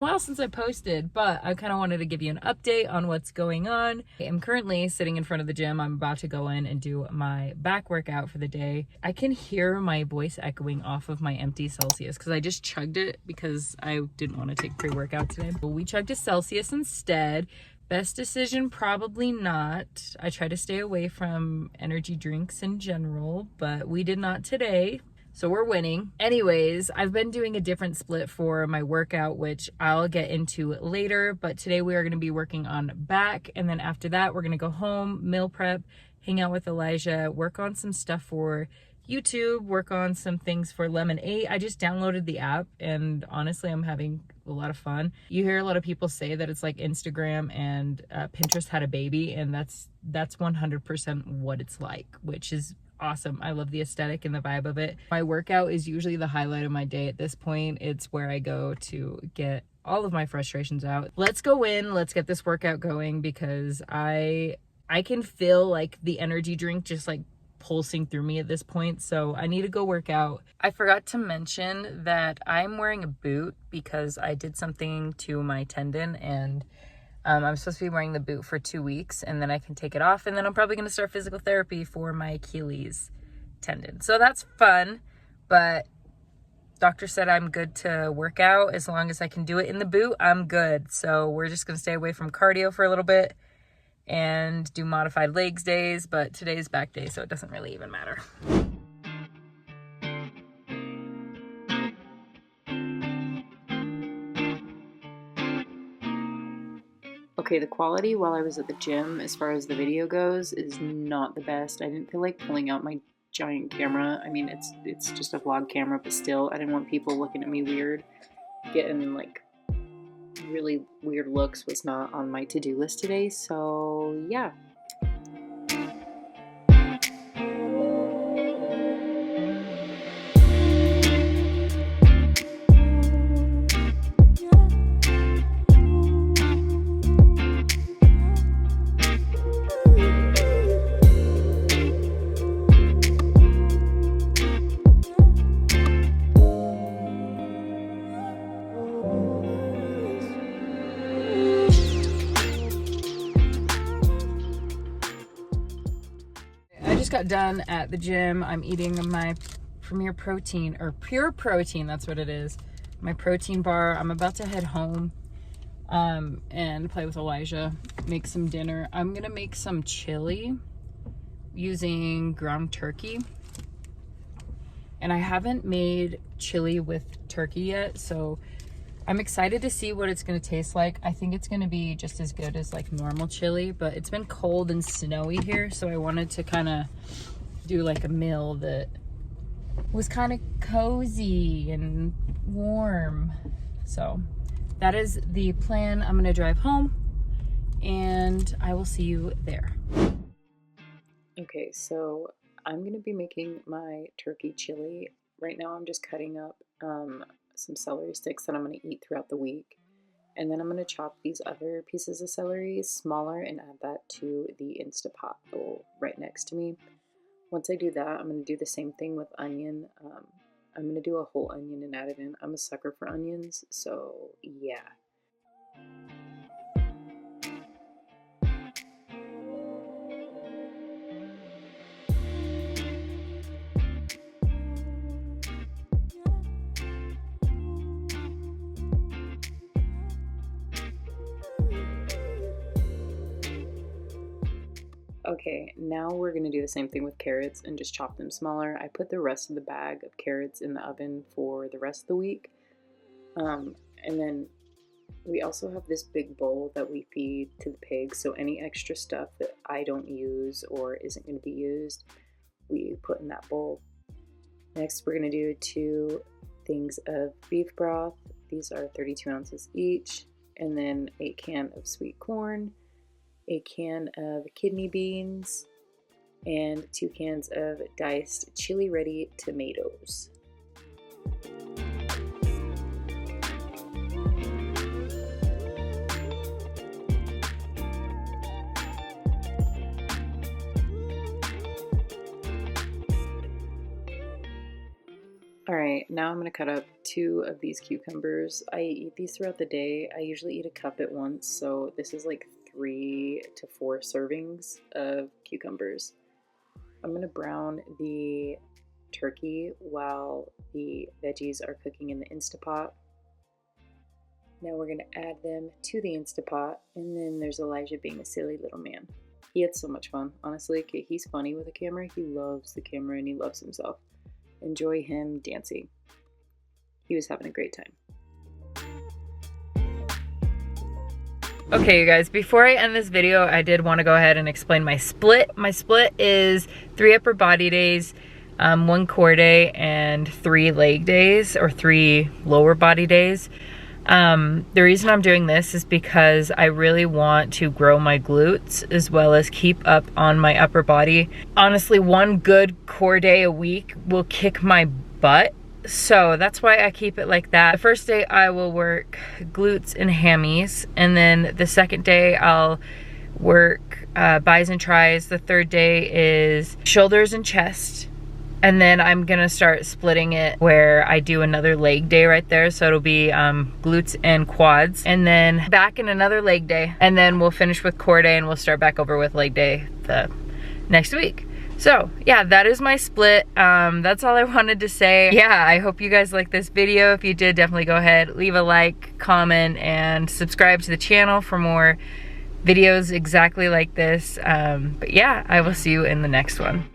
While since I posted, but I kind of wanted to give you an update on what's going on. I'm currently sitting in front of the gym. I'm about to go in and do my back workout for the day. I can hear my voice echoing off of my empty Celsius because I just chugged it because I didn't want to take pre-workout today. But we chugged a Celsius instead. Best decision, probably not. I try to stay away from energy drinks in general, but we did not today. So we're winning. Anyways, I've been doing a different split for my workout, which I'll get into later. But today we are going to be working on back. And then after that, we're going to go home, meal prep, hang out with Elijah, work on some stuff for YouTube, work on some things for Lemon 8. I just downloaded the app and honestly, I'm having a lot of fun. You hear a lot of people say that it's like Instagram and Pinterest had a baby, and that's 100% what it's like, which is awesome. I love the aesthetic and the vibe of it. My workout is usually the highlight of my day at this point. It's where I go to get all of my frustrations out. Let's go in, let's get this workout going because I can feel like the energy drink just like pulsing through me at this point, so I need to go work out. I forgot to mention that I'm wearing a boot because I did something to my tendon, and I'm supposed to be wearing the boot for 2 weeks, and then I can take it off, and then I'm probably going to start physical therapy for my Achilles tendon. So that's fun, but doctor said I'm good to work out as long as I can do it in the boot. I'm good. So we're just going to stay away from cardio for a little bit and do modified legs days, but today's back day, so it doesn't really even matter. Okay, the quality while I was at the gym, as far as the video goes, is not the best. I didn't feel like pulling out my giant camera. I mean, it's just a vlog camera, but still, I didn't want people looking at me weird. Getting like really weird looks was not on my to-do list today, so yeah. Got done at the gym. I'm eating my Premier Protein, or Pure Protein, that's what it is, my protein bar. I'm about to head home and play with Elijah, make some dinner. I'm gonna make some chili using ground turkey, and I haven't made chili with turkey yet, so I'm excited to see what it's going to taste like. I think it's going to be just as good as like normal chili, but it's been cold and snowy here, so I wanted to kind of do like a meal that was kind of cozy and warm. So that is the plan. I'm going to drive home and I will see you there. Okay, so I'm going to be making my turkey chili. Right now I'm just cutting up some celery sticks that I'm going to eat throughout the week. And then I'm going to chop these other pieces of celery smaller and add that to the Instapot bowl right next to me. Once I do that, I'm going to do the same thing with onion. I'm going to do a whole onion and add it in. I'm a sucker for onions, so yeah. Okay, now we're going to do the same thing with carrots and just chop them smaller. I put the rest of the bag of carrots in the oven for the rest of the week. And then we also have this big bowl that we feed to the pigs, so any extra stuff that I don't use or isn't going to be used, we put in that bowl. Next, we're going to do 2 things of beef broth. These are 32 ounces each, and then a can of sweet corn, a can of kidney beans, and 2 cans of diced chili ready tomatoes. All right, now I'm gonna cut up 2 of these cucumbers. I eat these throughout the day. I usually eat a cup at once, so this is like 3 to 4 servings of cucumbers. I'm gonna brown the turkey while the veggies are cooking in the Instapot. Now we're gonna add them to the Instapot, and then there's Elijah being a silly little man. He had so much fun, honestly. He's funny with a camera. He loves the camera and he loves himself. Enjoy him dancing. He was having a great time. Okay, you guys, before I end this video, I did want to go ahead and explain my split. My split is 3 upper body days, 1 core day, and 3 leg days, or 3 lower body days. The reason I'm doing this is because I really want to grow my glutes as well as keep up on my upper body. Honestly, 1 good core day a week will kick my butt. So that's why I keep it like that. The first day I will work glutes and hammies, and then the second day I'll work bis and tris. The third day is shoulders and chest. And then I'm gonna start splitting it where I do another leg day right there. So it'll be glutes and quads. And then back in another leg day. And then we'll finish with core day and we'll start back over with leg day the next week. So yeah, that is my split. That's all I wanted to say. Yeah, I hope you guys liked this video. If you did, definitely go ahead, leave a like, comment, and subscribe to the channel for more videos exactly like this. But yeah, I will see you in the next one.